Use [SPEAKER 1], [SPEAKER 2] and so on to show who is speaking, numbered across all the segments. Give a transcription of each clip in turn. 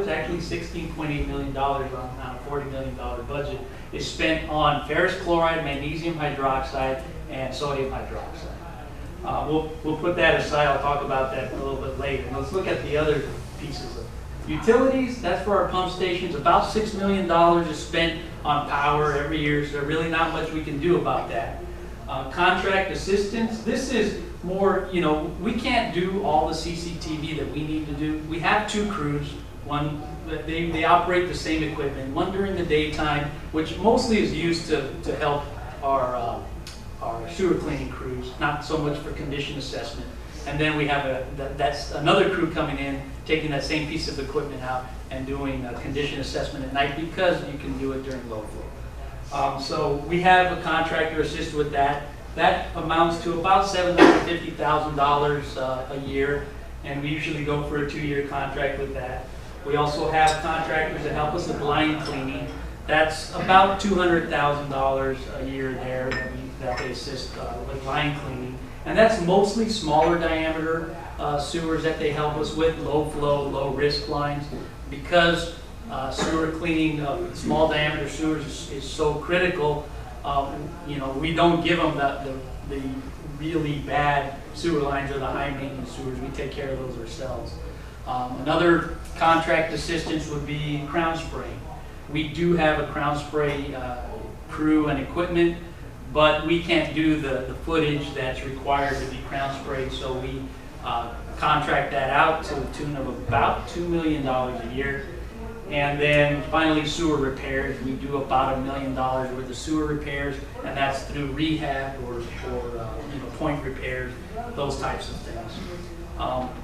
[SPEAKER 1] actually $16.8 million on a $40 million budget, is spent on ferrous chloride, magnesium hydroxide, and sodium hydroxide. We'll put that aside. I'll talk about that a little bit later. And let's look at the other pieces of utilities. That's for our pump stations. About $6 million is spent on power every year, so really not much we can do about that. Contract assistance. This is more, we can't do all the CCTV that we need to do. We have two crews. One, they operate the same equipment. One during the daytime, which mostly is used to help our sewer cleaning crews, not so much for condition assessment. And then we have that's another crew coming in, taking that same piece of equipment out and doing a condition assessment at night because you can do it during low flow. So we have a contractor assist with that. That amounts to about $750,000 a year, and we usually go for a 2-year contract with that. We also have contractors that help us with line cleaning. That's about $200,000 a year there that they assist with line cleaning. And that's mostly smaller diameter sewers that they help us with, low flow, low risk lines. Because sewer cleaning of small diameter sewers is so critical, we don't give them the really bad sewer lines or the high maintenance sewers. We take care of those ourselves. Another contract assistance would be crown spray. We do have a crown spray crew and equipment, but we can't do the footage that's required to be crown sprayed, so we contract that out to the tune of about $2 million a year. And then finally, sewer repairs. We do about $1 million worth of sewer repairs, and that's through rehab or point repairs, those types of things.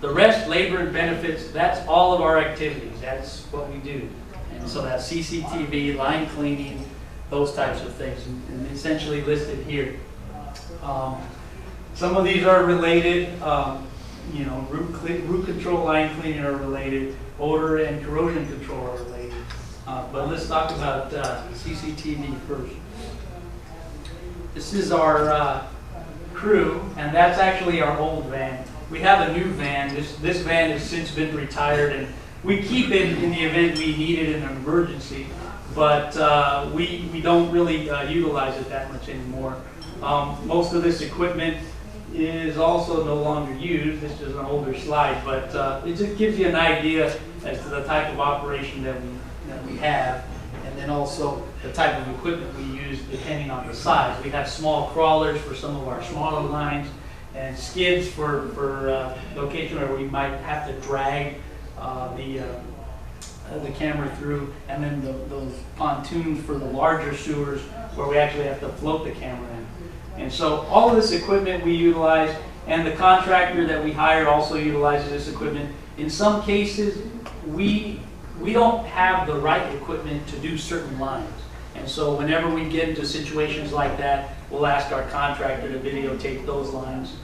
[SPEAKER 1] The rest, labor and benefits, that's all of our activities. That's what we do. And so that's CCTV, line cleaning, those types of things, and essentially listed here. Some of these are related. Root control, line cleaning are related. Odor and corrosion control are related. But let's talk about CCTV first. This is our crew, and that's actually our old van. We have a new van. This van has since been retired, and we keep it in the event we need it in an emergency, but we don't really utilize it that much anymore. Most of this equipment is also no longer used. This is an older slide, but it just gives you an idea as to the type of operation that we have, and then also the type of equipment we use depending on the size. We have small crawlers for some of our smaller lines, and skids for location where we might have to drag the camera through, and then those pontoons for the larger sewers where we actually have to float the camera in. And so all of this equipment we utilize, and the contractor that we hire also utilizes this equipment. In some cases, we don't have the right equipment to do certain lines. And so whenever we get into situations like that, we'll ask our contractor to videotape those lines.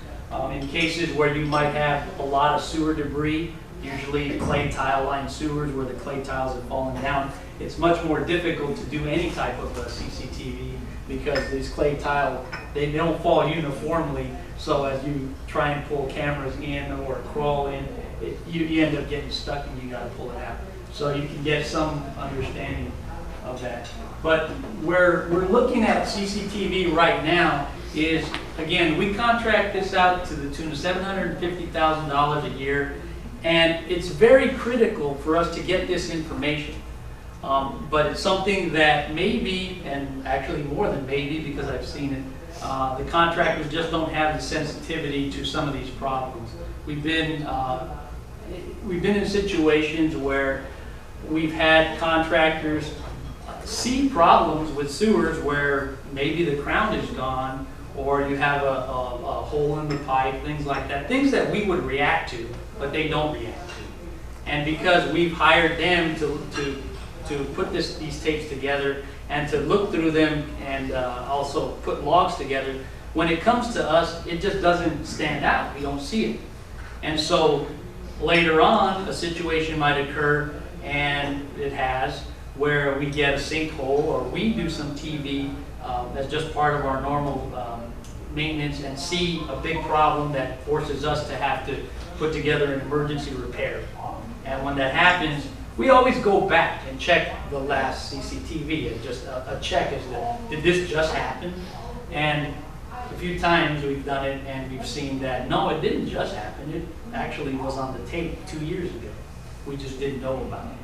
[SPEAKER 1] In cases where you might have a lot of sewer debris, usually clay tile line sewers where the clay tiles have fallen down, it's much more difficult to do any type of CCTV because these clay tiles, they don't fall uniformly. So as you try and pull cameras in or crawl in, you end up getting stuck and you got to pull it out. So you can get some understanding of that. But where we're looking at CCTV right now is, again, we contract this out to the tune of $750,000 a year, and it's very critical for us to get this information. But it's something that maybe, and actually more than maybe because I've seen it, the contractors just don't have the sensitivity to some of these problems. We've been in situations where we've had contractors see problems with sewers where maybe the crown is gone, or you have a hole in the pipe, things like that. Things that we would react to, but they don't react to. And because we've hired them to put these tapes together and to look through them and also put logs together, when it comes to us, it just doesn't stand out. We don't see it. And so later on, a situation might occur, and it has, where we get a sinkhole or we do some TV that's just part of our normal maintenance and see a big problem that forces us to have to put together an emergency repair. And when that happens, we always go back and check the last CCTV and just a check as to, did this just happen? And a few times we've done it and we've seen that, no, it didn't just happen. It actually was on the tape 2 years ago. We just didn't know about it.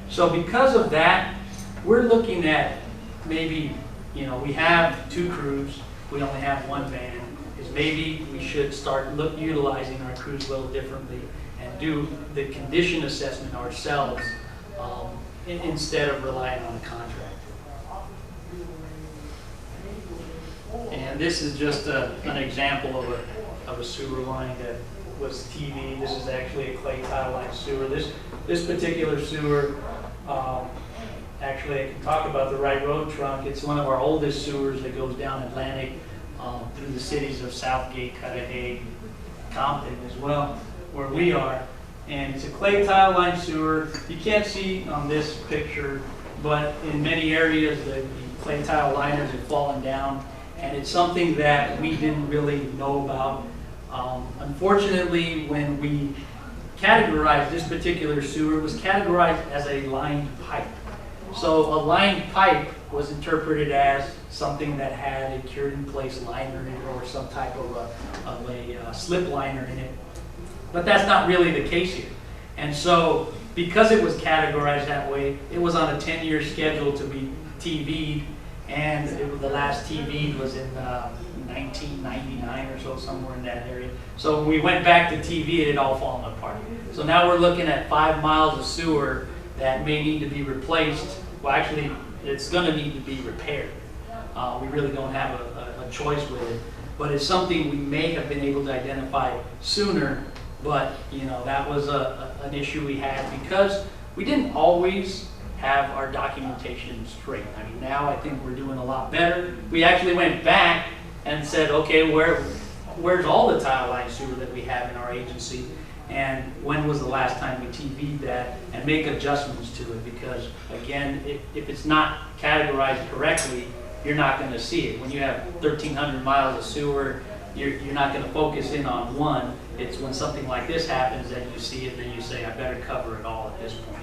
[SPEAKER 1] So because of that, we're looking at maybe, we have 2 crews, we only have 1 van, is maybe we should start utilizing our crews a little differently and do the condition assessment ourselves instead of relying on a contractor. And this is just an example of a sewer line that was TV. This is actually a clay tile line sewer. This particular sewer, actually I can talk about the Wright Road trunk. It's one of our oldest sewers that goes down Atlantic through the cities of Southgate, Cudahy, Compton as well, where we are. And it's a clay tile line sewer. You can't see on this picture, but in many areas the clay tile liners have fallen down, and it's something that we didn't really know about. Unfortunately, when we categorized this particular sewer, it was categorized as a lined pipe. So a lined pipe was interpreted as something that had a cured-in-place liner in it or some type of a slip liner in it. But that's not really the case here. And so because it was categorized that way, it was on a 10-year schedule to be TV'd, and the last TV was in 1999 or so, somewhere in that area. So when we went back to TV, it had all fallen apart. So now we're looking at 5 miles of sewer that may need to be replaced. Well, actually, it's going to need to be repaired. We really don't have a choice with it. But it's something we may have been able to identify sooner, but that was an issue we had because we didn't always have our documentation straight. I mean, now I think we're doing a lot better. We actually went back and said, okay, where's all the tile line sewer that we have in our agency, and when was the last time we TV'd that, and make adjustments to it, because again, if it's not categorized correctly, you're not going to see it. When you have 1,300 miles of sewer, you're not going to focus in on one. It's when something like this happens that you see it and then you say, I better cover it all at this point.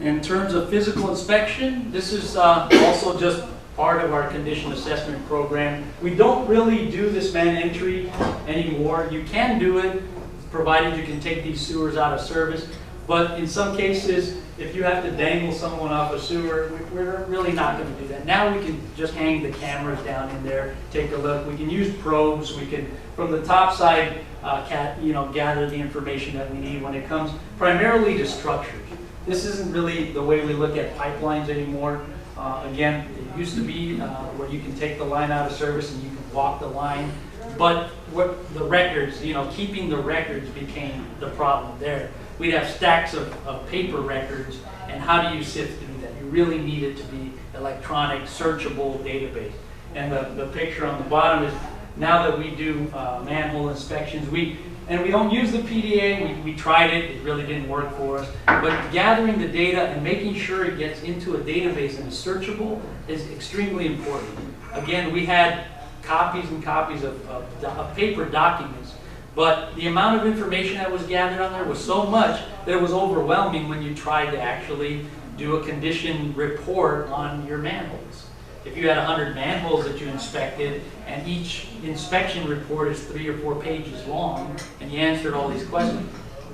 [SPEAKER 1] In terms of physical inspection, this is also just part of our condition assessment program. We don't really do this man entry anymore. You can do it, provided you can take these sewers out of service. But in some cases, if you have to dangle someone off a sewer, we're really not going to do that. Now we can just hang the cameras down in there, take a look. We can use probes. We can, from the top side, gather the information that we need when it comes primarily to structures. This isn't really the way we look at pipelines anymore. Again, it used to be where you can take the line out of service and you can walk the line. But what the records, keeping the records became the problem there. We'd have stacks of paper records, and how do you sift through that? You really need it to be electronic, searchable database. And the picture on the bottom is, now that we do manhole inspections, we don't use the PDA, we tried it, it really didn't work for us. But gathering the data and making sure it gets into a database and is searchable is extremely important. Again, we had copies and copies of paper documents, but the amount of information that was gathered on there was so much that it was overwhelming when you tried to actually do a condition report on your manholes. If you had 100 manholes that you inspected, and each inspection report is 3 or 4 pages long, and you answered all these questions,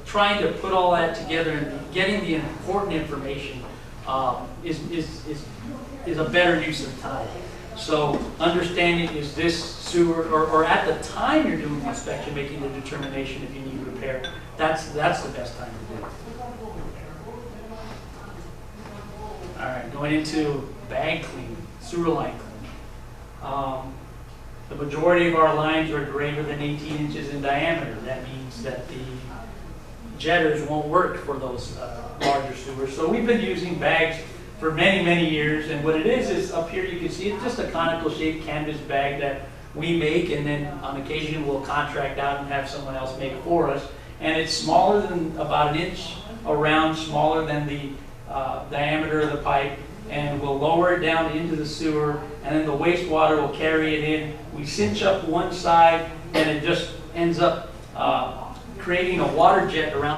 [SPEAKER 1] trying to put all that together and getting the important information is a better use of time. So understanding, is this sewer, or at the time you're doing the inspection, making the determination if you need repair, that's the best time to do it. All right, going into bag cleaning, sewer line cleaning. The majority of our lines are greater than 18 inches in diameter. That means that the jetters won't work for those larger sewers. So we've been using bags for many, many years, and what it is up here you can see it's just a conical shaped canvas bag that we make, and then on occasion we'll contract out and have someone else make it for us. And it's smaller than about 1 inch around, smaller than the diameter of the pipe, and we'll lower it down into the sewer, and then the wastewater will carry it in. We cinch up one side, and it just ends up creating a water jet around